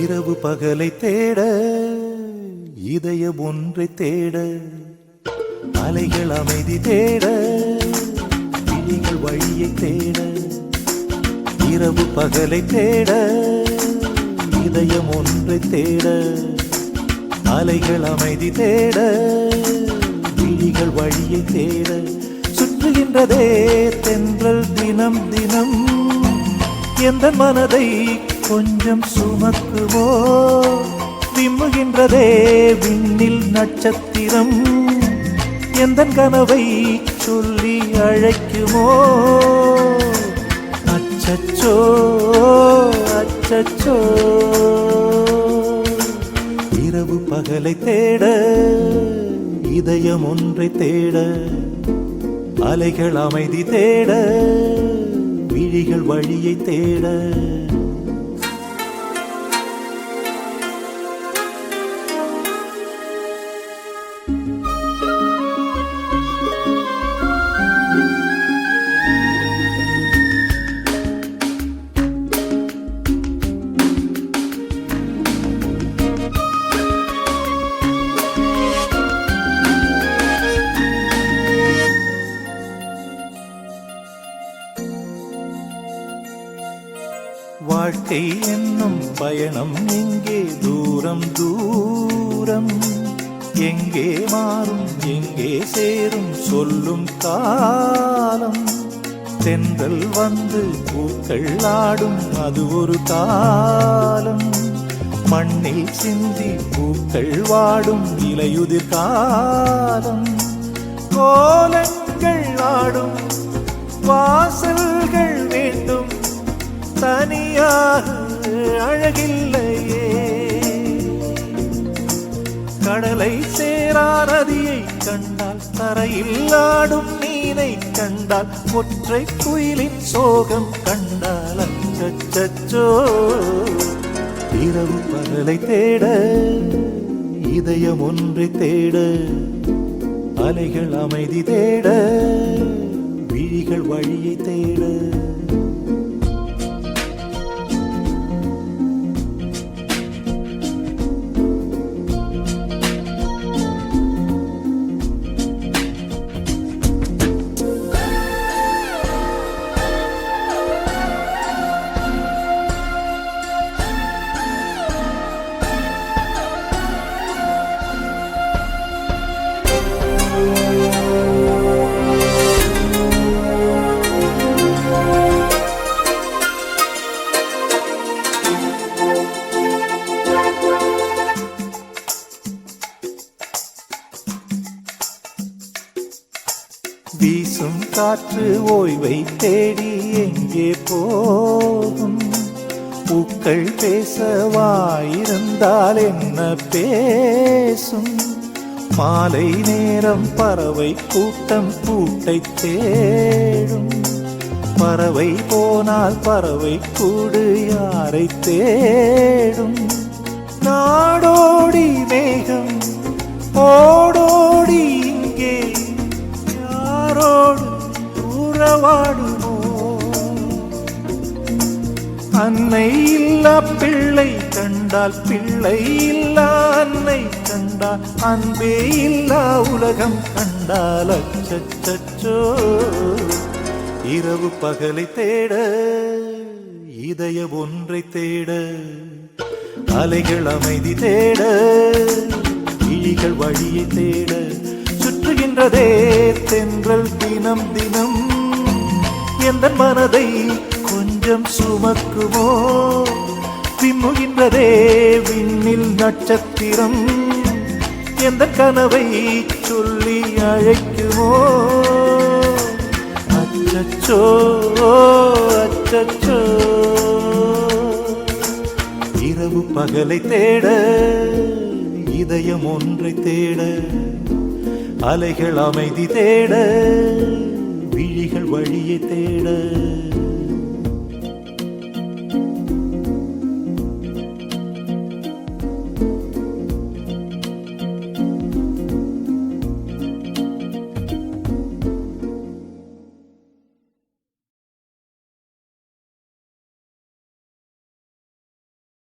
இரவு பகலை தேட இதயம் ஒன்றை தேட அலைகள் அமைதி தேட விழிகள் வழியை தேட இரவு பகலை தேட இதயம் ஒன்றை தேட அலைகள் அமைதி தேட விழிகள் வழியை தேட சுற்றுகின்றதே தென்றல் தினம் தினம் எந்த மனதை கொஞ்சம் சுமக்குவோ விம்முகின்றதே விண்ணில் நட்சத்திரம் எந்த கனவை சொல்லி அழைக்குமோ அச்சச்சோ அச்சச்சோ இரவு பகலை தேட இதயம் ஒன்றை தேட அலைகள் அமைதி தேட விழிகள் வழியை தேட வாழ்க்கை என்னும் பயணம் எங்கே தூரம் தூரம் எங்கே மாறும் எங்கே சேரும் சொல்லும் காலம் தென்றல் வந்து பூக்கள் ஆடும் அது ஒரு காலம் மண்ணில் சிந்தி பூக்கள் வாடும் இலையுதிர் காலம் கோலங்கள் ஆடும் வாசல்கள் வேண்டும் தனியாக அழகில்லையே கடலை சேரா நதியை கண்டால் தரையில் ஆடும் மீனை கண்டால் ஒற்றை குயிலின் சோகம் கண்டால் அச்சச்சோ இரவு பகலை தேட இதயம் ஒன்றை தேட அலைகள் அமைதி தேட விழிகள் வழியை தேட வீசும் காற்று ஓய்வை தேடி எங்கே போகும் பூக்கள் பேசவாயிருந்தால் என்ன பேசும் மாலை நேரம் பறவை கூட்டம் கூட்டை தேடும் பறவை போனால் பறவை கூடு யாரை தேடும் நாடோடி மேகம் ஓடோடி இங்கே உறவாடுமோ அன்னை இல்லா பிள்ளை கண்டால் பிள்ளை இல்லா அன்னை கண்டால் அன்பே இல்லா உலகம் கண்டால் அச்சச்சோ இரவு பகலை தேட இதயம் ஒன்றை தேட அலைகள் அமைதி தேட விழிகள் வழியை தேட சுற்றுகின்றதே தென்றல் தினம் தினம் எந்த மனதை கொஞ்சம் சுமக்குமோ விம்முகின்றதே விண்ணில் நட்சத்திரம் எந்த கனவை சொல்லி அழைக்குமோ அச்சச்சோ அச்சச்சோ இரவு பகலை தேட இதயம் ஒன்றை தேட அலைகள் அமைதி தேட விழிகள் வழியை தேட